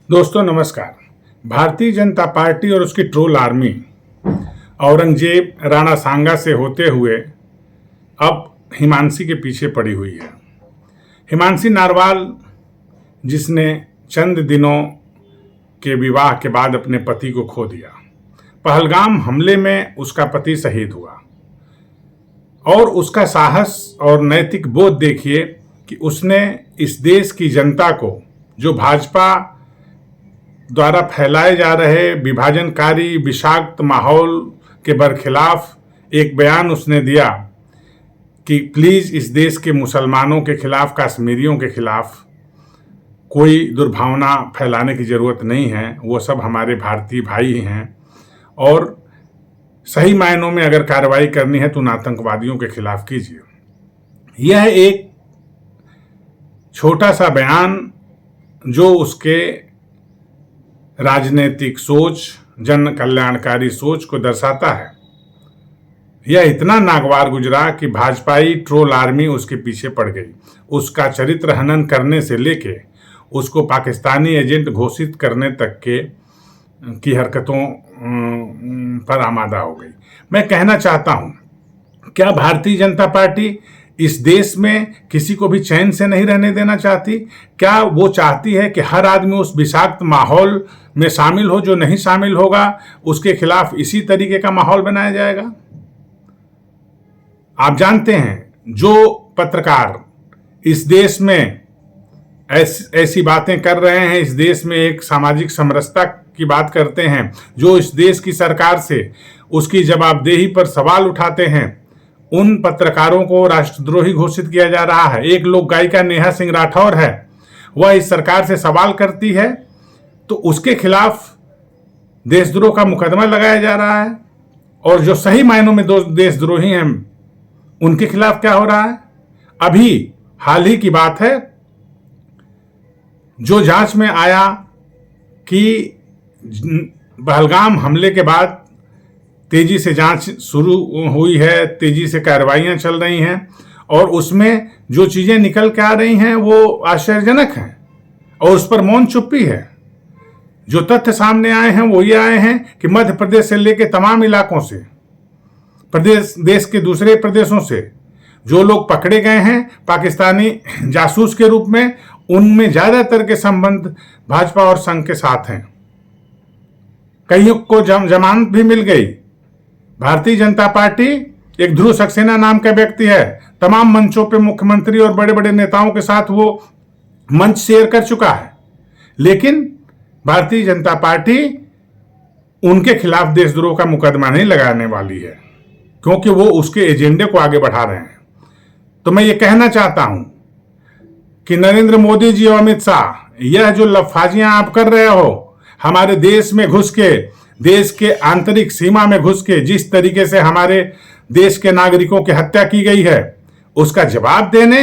दोस्तों नमस्कार। भारतीय जनता पार्टी और उसकी ट्रोल आर्मी औरंगजेब राणा सांगा से होते हुए अब हिमांशी के पीछे पड़ी हुई है। हिमांशी नारवाल, जिसने चंद दिनों के विवाह के बाद अपने पति को खो दिया। पहलगाम हमले में उसका पति शहीद हुआ और उसका साहस और नैतिक बोध देखिए कि उसने इस देश की जनता को, जो भाजपा द्वारा फैलाए जा रहे विभाजनकारी विषाक्त माहौल के बरखिलाफ एक बयान उसने दिया कि प्लीज़ इस देश के मुसलमानों के खिलाफ, कश्मीरियों के खिलाफ कोई दुर्भावना फैलाने की ज़रूरत नहीं है, वो सब हमारे भारतीय भाई हैं और सही मायनों में अगर कार्रवाई करनी है तो उन आतंकवादियों के खिलाफ कीजिए। यह एक छोटा सा बयान जो उसके राजनीतिक सोच, जन कल्याणकारी सोच को दर्शाता है। यह इतना नागवार गुजरा कि भाजपाई ट्रोल आर्मी उसके पीछे पड़ गई। उसका चरित्र हनन करने से लेके उसको पाकिस्तानी एजेंट घोषित करने तक की हरकतों पर आमादा हो गई। मैं कहना चाहता हूं, क्या भारतीय जनता पार्टी इस देश में किसी को भी चैन से नहीं रहने देना चाहती? क्या वो चाहती है कि हर आदमी उस विषाक्त माहौल में शामिल हो? जो नहीं शामिल होगा उसके खिलाफ इसी तरीके का माहौल बनाया जाएगा। आप जानते हैं, जो पत्रकार इस देश में ऐसी बातें कर रहे हैं, इस देश में एक सामाजिक समरसता की बात करते हैं, जो इस देश की सरकार से उसकी जवाबदेही पर सवाल उठाते हैं, उन पत्रकारों को राष्ट्रद्रोही घोषित किया जा रहा है। एक लोक गायिका नेहा सिंह राठौर है, वह इस सरकार से सवाल करती है तो उसके खिलाफ देशद्रोह का मुकदमा लगाया जा रहा है, और जो सही मायनों में देशद्रोही हैं उनके खिलाफ क्या हो रहा है? अभी हाल ही की बात है, जो जांच में आया कि पहलगाम हमले के बाद तेजी से जांच शुरू हुई है, तेजी से कार्रवाइयां चल रही हैं और उसमें जो चीजें निकल के आ रही हैं वो आश्चर्यजनक हैं और उस पर मौन चुप्पी है। जो तथ्य सामने आए हैं वो ये आए हैं कि मध्य प्रदेश से लेकर तमाम इलाकों से, देश के दूसरे प्रदेशों से जो लोग पकड़े गए हैं पाकिस्तानी जासूस के रूप में, उनमें ज्यादातर के संबंध भाजपा और संघ के साथ हैं। कईयों को जमानत भी मिल गई। भारतीय जनता पार्टी एक ध्रुव सक्सेना नाम का व्यक्ति है, तमाम मंचों पे मुख्यमंत्री और बड़े बड़े नेताओं के साथ वो मंच शेयर कर चुका है, लेकिन भारतीय जनता पार्टी उनके खिलाफ देशद्रोह का मुकदमा नहीं लगाने वाली है, क्योंकि वो उसके एजेंडे को आगे बढ़ा रहे हैं। तो मैं ये कहना चाहता हूं कि नरेंद्र मोदी जी और अमित शाह, यह जो लफाजियां आप कर रहे हो, हमारे देश में घुस के, देश के आंतरिक सीमा में घुस के जिस तरीके से हमारे देश के नागरिकों की हत्या की गई है, उसका जवाब देने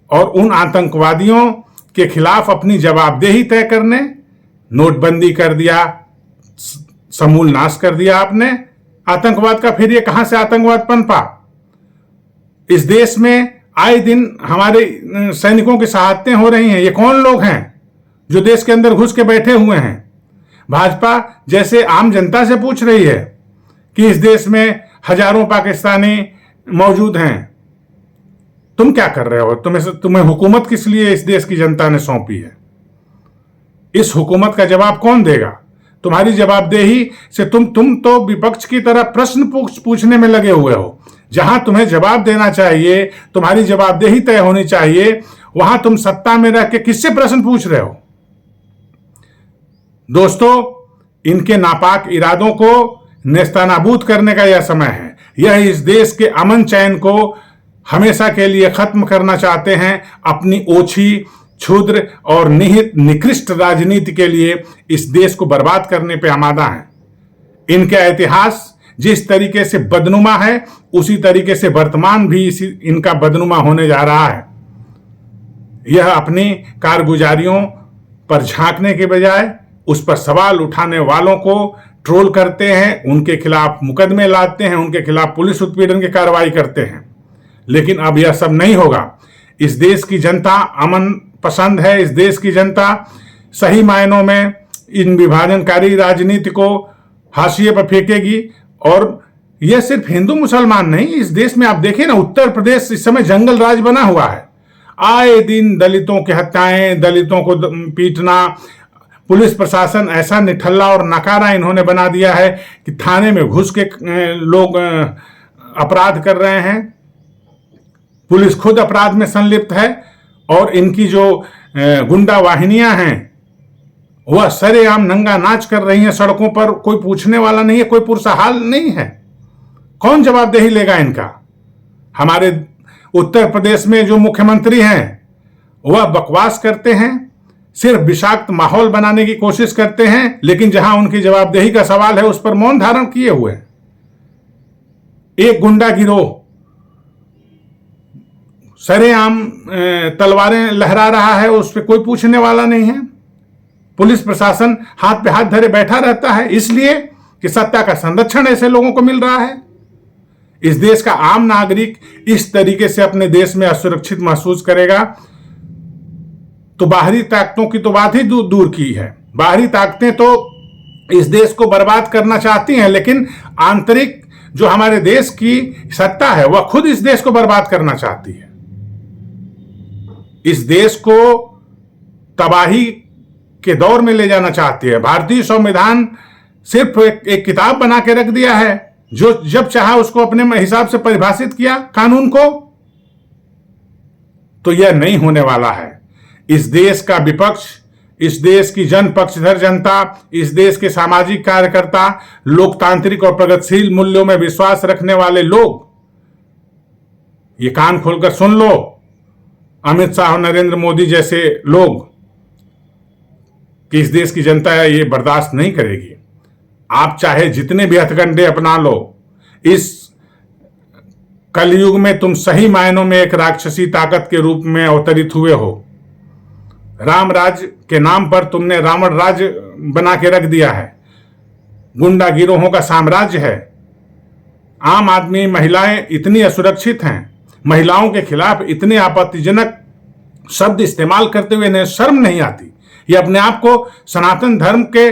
और उन आतंकवादियों के खिलाफ अपनी जवाबदेही तय करने, नोटबंदी कर दिया, समूल नाश कर दिया आपने आतंकवाद का। फिर ये कहां से आतंकवाद पनपा? इस देश में आए दिन हमारे सैनिकों की शहादतें हो रही हैं। ये कौन लोग हैं जो देश के अंदर घुस के बैठे हुए हैं? भाजपा जैसे आम जनता से पूछ रही है कि इस देश में हजारों पाकिस्तानी मौजूद हैं, तुम क्या कर रहे हो? तुम्हें हुकूमत किस लिए इस देश की जनता ने सौंपी है? इस हुकूमत का जवाब कौन देगा? तुम्हारी जवाबदेही से तुम तो विपक्ष की तरह प्रश्न पूछने में लगे हुए हो। जहां तुम्हें जवाब देना चाहिए, तुम्हारी जवाबदेही तय होनी चाहिए, वहां तुम सत्ता में रह के किससे प्रश्न पूछ रहे हो? दोस्तों, इनके नापाक इरादों को नेस्तनाबूद करने का यह समय है। यह इस देश के अमन चैन को हमेशा के लिए खत्म करना चाहते हैं। अपनी ओछी, क्षुद्र और निहित निकृष्ट राजनीति के लिए इस देश को बर्बाद करने पे आमादा हैं। इनका इतिहास जिस तरीके से बदनुमा है, उसी तरीके से वर्तमान भी इनका बदनुमा होने जा रहा है। यह अपनी कारगुजारियों पर झांकने के बजाय उस पर सवाल उठाने वालों को ट्रोल करते हैं, उनके खिलाफ मुकदमे लाते हैं, उनके खिलाफ पुलिस उत्पीड़न की कार्रवाई करते हैं। लेकिन अब यह सब नहीं होगा। इस देश की जनता अमन पसंद है। इस देश की जनता सही मायनों में इन विभाजनकारी राजनीति को हाशिए पर फेंकेगी। और यह सिर्फ हिंदू मुसलमान नहीं, इस देश में आप देखें ना, उत्तर प्रदेश इस समय जंगल राज बना हुआ है। आए दिन दलितों की हत्याएं, दलितों को पीटना, पुलिस प्रशासन ऐसा निठल्ला और नकारा इन्होंने बना दिया है कि थाने में घुस के लोग अपराध कर रहे हैं। पुलिस खुद अपराध में संलिप्त है और इनकी जो गुंडा वाहिनियां हैं वह सरेआम नंगा नाच कर रही हैं सड़कों पर। कोई पूछने वाला नहीं है, कोई पुरसहाल नहीं है। कौन जवाबदेही लेगा इनका? हमारे उत्तर प्रदेश में जो मुख्यमंत्री हैं वह बकवास करते हैं, सिर्फ विषाक्त माहौल बनाने की कोशिश करते हैं, लेकिन जहां उनकी जवाबदेही का सवाल है उस पर मौन धारण किए हुए हैं। एक गुंडा गिरोह सरेआम तलवारें लहरा रहा है, उस पर कोई पूछने वाला नहीं है। पुलिस प्रशासन हाथ पे हाथ धरे बैठा रहता है, इसलिए कि सत्ता का संरक्षण ऐसे लोगों को मिल रहा है। इस देश का आम नागरिक इस तरीके से अपने देश में असुरक्षित महसूस करेगा तो बाहरी ताकतों की तो बात ही दूर की है। बाहरी ताकतें तो इस देश को बर्बाद करना चाहती हैं, लेकिन आंतरिक जो हमारे देश की सत्ता है वह खुद इस देश को बर्बाद करना चाहती है। इस देश को तबाही के दौर में ले जाना चाहती है। भारतीय संविधान सिर्फ एक किताब बना के रख दिया है, जो जब चाहा उसको अपने हिसाब से परिभाषित किया कानून को। तो यह नहीं होने वाला है। इस देश का विपक्ष, इस देश की जन पक्षधर जनता, इस देश के सामाजिक कार्यकर्ता, लोकतांत्रिक और प्रगतिशील मूल्यों में विश्वास रखने वाले लोग, ये कान खोलकर सुन लो, अमित शाह और नरेंद्र मोदी जैसे लोग, कि इस देश की जनता ये बर्दाश्त नहीं करेगी। आप चाहे जितने भी हथकंडे अपना लो, इस कलयुग में तुम सही मायनों में एक राक्षसी ताकत के रूप में अवतरित हुए हो। राम राज के नाम पर तुमने रावण राज बना के रख दिया है। गुंडा गिरोहों का साम्राज्य है। आम आदमी, महिलाएं इतनी असुरक्षित हैं, महिलाओं के खिलाफ इतने आपत्तिजनक शब्द इस्तेमाल करते हुए इन्हें शर्म नहीं आती। ये अपने आप को सनातन धर्म के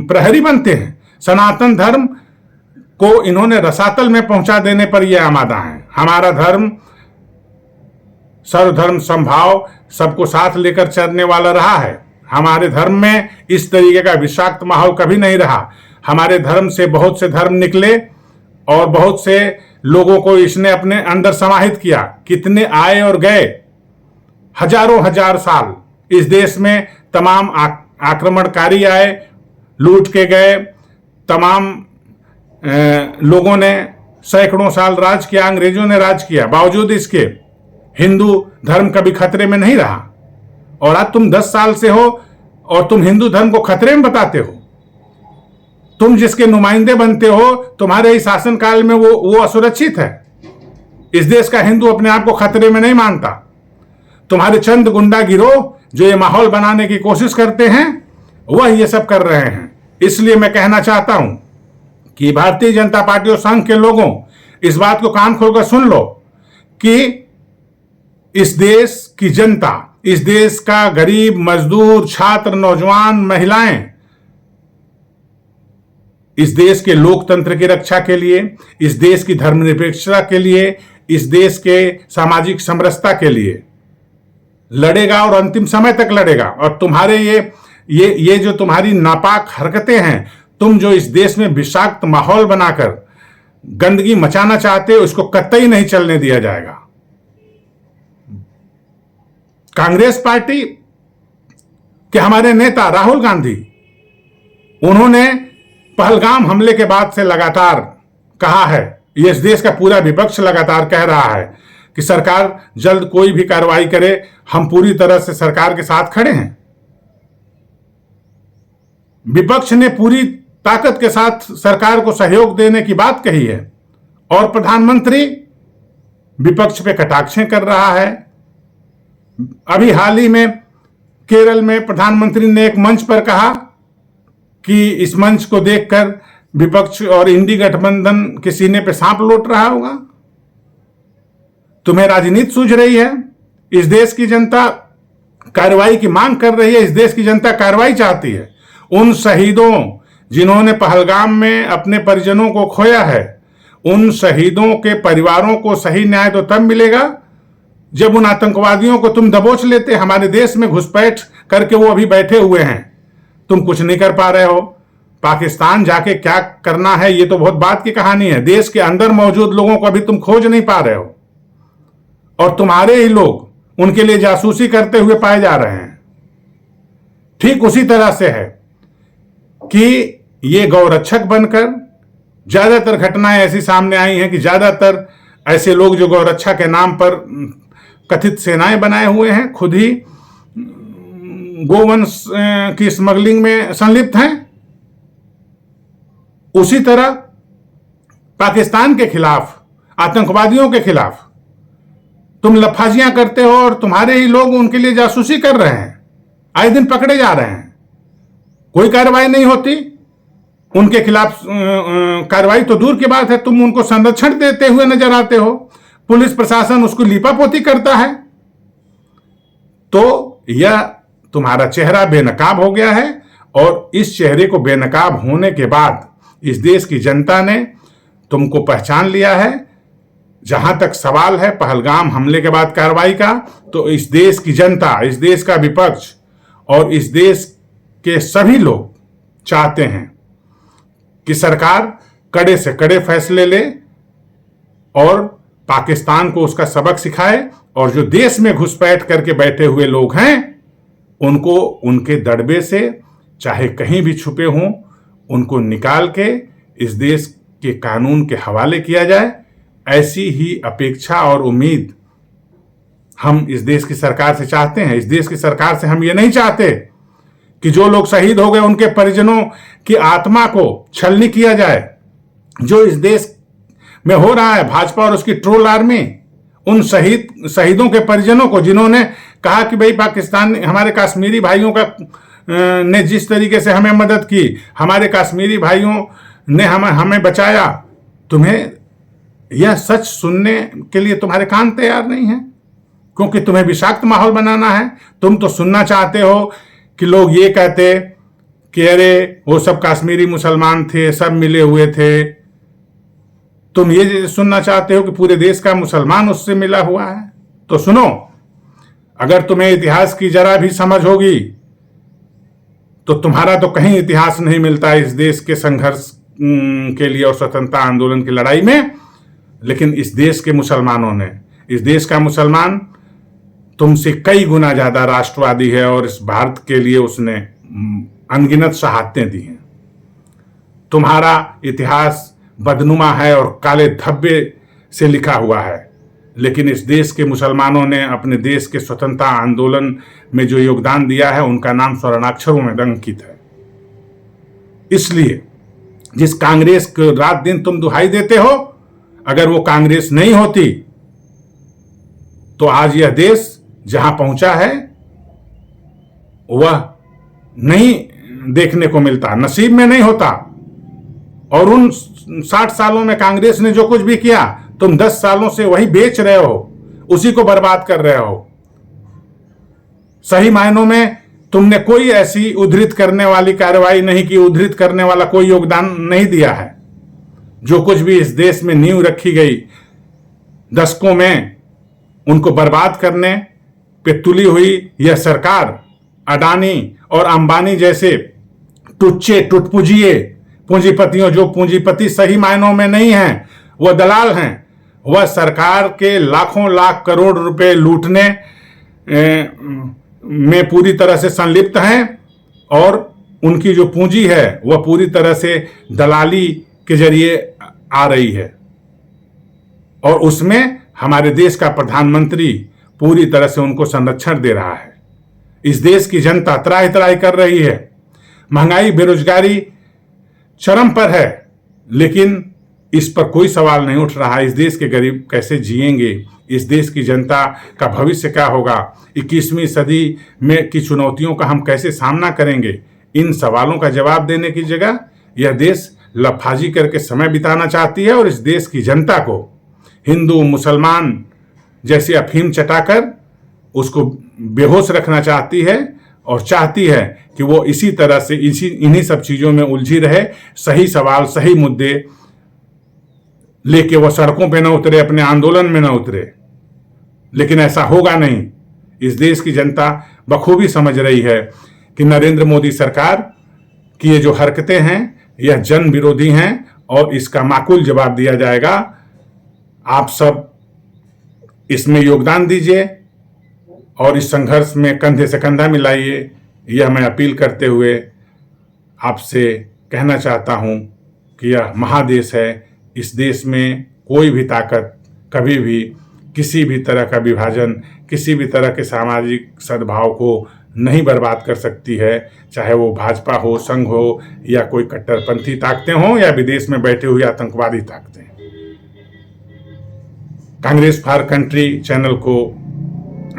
प्रहरी बनते हैं। सनातन धर्म को इन्होंने रसातल में पहुंचा देने पर यह आमादा है। हमारा धर्म सर्वधर्म समभाव, सबको साथ लेकर चलने वाला रहा है। हमारे धर्म में इस तरीके का विषाक्त माहौल कभी नहीं रहा। हमारे धर्म से बहुत से धर्म निकले और बहुत से लोगों को इसने अपने अंदर समाहित किया। कितने आए और गए, हजारों हजार साल इस देश में तमाम आक्रमणकारी आए, लूट के गए। तमाम लोगों ने सैकड़ों साल राज किया, अंग्रेजों ने राज किया। बावजूद इसके हिंदू धर्म कभी खतरे में नहीं रहा। और आज तुम 10 साल से हो और तुम हिंदू धर्म को खतरे में बताते हो। तुम जिसके नुमाइंदे बनते हो, तुम्हारे ही शासनकाल में वो असुरक्षित है। इस देश का हिंदू अपने आप को खतरे में नहीं मानता। तुम्हारे चंद गुंडा गिरोह जो ये माहौल बनाने की कोशिश करते हैं, वह ये सब कर रहे हैं। इसलिए मैं कहना चाहता हूं कि भारतीय जनता पार्टी और संघ के लोगों, इस बात को कान खोलकर सुन लो कि इस देश की जनता, इस देश का गरीब, मजदूर, छात्र, नौजवान, महिलाएं इस देश के लोकतंत्र की रक्षा के लिए, इस देश की धर्मनिरपेक्षता के लिए, इस देश के सामाजिक समरसता के लिए लड़ेगा और अंतिम समय तक लड़ेगा। और तुम्हारे ये जो तुम्हारी नापाक हरकतें हैं, तुम जो इस देश में विषाक्त माहौल बनाकर गंदगी मचाना चाहते हो, इसको कतई नहीं चलने दिया जाएगा। कांग्रेस पार्टी के हमारे नेता राहुल गांधी, उन्होंने पहलगाम हमले के बाद से लगातार कहा है, ये इस देश का पूरा विपक्ष लगातार कह रहा है कि सरकार जल्द कोई भी कार्रवाई करे, हम पूरी तरह से सरकार के साथ खड़े हैं। विपक्ष ने पूरी ताकत के साथ सरकार को सहयोग देने की बात कही है और प्रधानमंत्री विपक्ष पे कटाक्षें कर रहा है। अभी हाल ही में केरल में प्रधानमंत्री ने एक मंच पर कहा कि इस मंच को देखकर विपक्ष और इंडी गठबंधन के सीने पे सांप लौट रहा होगा। तुम्हें राजनीति सूझ रही है। इस देश की जनता कार्रवाई की मांग कर रही है। इस देश की जनता कार्रवाई चाहती है। उन शहीदों जिन्होंने पहलगाम में अपने परिजनों को खोया है, उन शहीदों के परिवारों को सही न्याय तो तब मिलेगा जब उन आतंकवादियों को तुम दबोच लेते। हमारे देश में घुसपैठ करके वो अभी बैठे हुए हैं, तुम कुछ नहीं कर पा रहे हो। पाकिस्तान जाके क्या करना है ये तो बहुत बात की कहानी है। देश के अंदर मौजूद लोगों को अभी तुम खोज नहीं पा रहे हो, और तुम्हारे ही लोग उनके लिए जासूसी करते हुए पाए जा रहे हैं। ठीक उसी तरह से है कि ये गौरक्षक बनकर ज्यादातर घटनाएं ऐसी सामने आई हैं कि ज्यादातर ऐसे लोग जो गौरक्षा के नाम पर कथित सेनाएं बनाए हुए हैं, खुद ही गोवंश की स्मगलिंग में संलिप्त हैं। उसी तरह पाकिस्तान के खिलाफ, आतंकवादियों के खिलाफ तुम लफाजियां करते हो, और तुम्हारे ही लोग उनके लिए जासूसी कर रहे हैं, आए दिन पकड़े जा रहे हैं, कोई कार्रवाई नहीं होती उनके खिलाफ। कार्रवाई तो दूर की बात है, तुम उनको संरक्षण देते हुए नजर आते हो, पुलिस प्रशासन उसको लीपापोती करता है। तो यह तुम्हारा चेहरा बेनकाब हो गया है, और इस चेहरे को बेनकाब होने के बाद इस देश की जनता ने तुमको पहचान लिया है। जहां तक सवाल है पहलगाम हमले के बाद कार्रवाई का, तो इस देश की जनता, इस देश का विपक्ष और इस देश के सभी लोग चाहते हैं कि सरकार कड़े से कड़े फैसले ले और पाकिस्तान को उसका सबक सिखाए, और जो देश में घुसपैठ करके बैठे हुए लोग हैं उनको उनके दड़बे से, चाहे कहीं भी छुपे हों, उनको निकाल के इस देश के कानून के हवाले किया जाए। ऐसी ही अपेक्षा और उम्मीद हम इस देश की सरकार से चाहते हैं। इस देश की सरकार से हम ये नहीं चाहते कि जो लोग शहीद हो गए उनके परिजनों की आत्मा को छलनी किया जाए। जो इस देश में हो रहा है, भाजपा और उसकी ट्रोल आर्मी उन शहीदों के परिजनों को, जिन्होंने कहा कि भाई पाकिस्तान हमारे कश्मीरी भाइयों का ने जिस तरीके से हमें मदद की, हमारे कश्मीरी भाइयों ने हमें बचाया, तुम्हें यह सच सुनने के लिए तुम्हारे कान तैयार नहीं है, क्योंकि तुम्हें विषाक्त माहौल बनाना है। तुम तो सुनना चाहते हो कि लोग ये कहते कि अरे वो सब कश्मीरी मुसलमान थे, सब मिले हुए थे। तुम ये सुनना चाहते हो कि पूरे देश का मुसलमान उससे मिला हुआ है। तो सुनो, अगर तुम्हें इतिहास की जरा भी समझ होगी तो तुम्हारा तो कहीं इतिहास नहीं मिलता इस देश के संघर्ष के लिए और स्वतंत्रता आंदोलन की लड़ाई में। लेकिन इस देश के मुसलमानों ने, इस देश का मुसलमान तुमसे कई गुना ज्यादा राष्ट्रवादी है, और इस भारत के लिए उसने अनगिनत शहादतें दी हैं। तुम्हारा इतिहास बदनुमा है और काले धब्बे से लिखा हुआ है, लेकिन इस देश के मुसलमानों ने अपने देश के स्वतंत्रता आंदोलन में जो योगदान दिया है उनका नाम स्वर्णाक्षरों में अंकित है। इसलिए जिस कांग्रेस को रात दिन तुम दुहाई देते हो, अगर वो कांग्रेस नहीं होती तो आज यह देश जहां पहुंचा है वह नहीं देखने को मिलता, नसीब में नहीं होता। और उन 60 सालों में कांग्रेस ने जो कुछ भी किया, तुम 10 सालों से वही बेच रहे हो, उसी को बर्बाद कर रहे हो। सही मायनों में तुमने कोई ऐसी उद्धृत करने वाली कार्रवाई नहीं की, उद्धृत करने वाला कोई योगदान नहीं दिया है। जो कुछ भी इस देश में नींव रखी गई दशकों में, उनको बर्बाद करने पे तुली हुई यह सरकार अडानी और अंबानी जैसे टुच्चे टुटपुजिए पूंजीपतियों, जो पूंजीपति सही मायनों में नहीं हैं, वह दलाल हैं, वह सरकार के लाखों लाख करोड़ रुपए लूटने में पूरी तरह से संलिप्त हैं, और उनकी जो पूंजी है वह पूरी तरह से दलाली के जरिए आ रही है। और उसमें हमारे देश का प्रधानमंत्री पूरी तरह से उनको संरक्षण दे रहा है। इस देश की जनता त्राहि त्राहि कर रही है, महंगाई बेरोजगारी चरम पर है, लेकिन इस पर कोई सवाल नहीं उठ रहा। इस देश के गरीब कैसे जिएंगे, इस देश की जनता का भविष्य क्या होगा, 21वीं सदी में की चुनौतियों का हम कैसे सामना करेंगे, इन सवालों का जवाब देने की जगह यह देश लफाजी करके समय बिताना चाहती है, और इस देश की जनता को हिंदू मुसलमान जैसी अफीम चटाकर उसको बेहोश रखना चाहती है और चाहती है कि वो इसी तरह से इन्हीं सब चीज़ों में उलझी रहे, सही सवाल सही मुद्दे लेके वो सड़कों पे ना उतरे, अपने आंदोलन में ना उतरे। लेकिन ऐसा होगा नहीं। इस देश की जनता बखूबी समझ रही है कि नरेंद्र मोदी सरकार की ये जो हरकतें हैं यह जन विरोधी हैं और इसका माकूल जवाब दिया जाएगा। आप सब इसमें योगदान दीजिए और इस संघर्ष में कंधे से कंधा मिलाइए। यह मैं अपील करते हुए आपसे कहना चाहता हूं कि यह महादेश है। इस देश में कोई भी ताकत कभी भी किसी भी तरह का विभाजन, किसी भी तरह के सामाजिक सद्भाव को नहीं बर्बाद कर सकती है, चाहे वो भाजपा हो, संघ हो, या कोई कट्टरपंथी ताकतें हों, या विदेश में बैठे हुए आतंकवादी ताकतें। कांग्रेस फॉर कंट्री चैनल को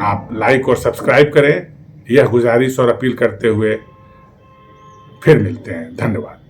आप लाइक और सब्सक्राइब करें। यह गुजारिश और अपील करते हुए फिर मिलते हैं। धन्यवाद।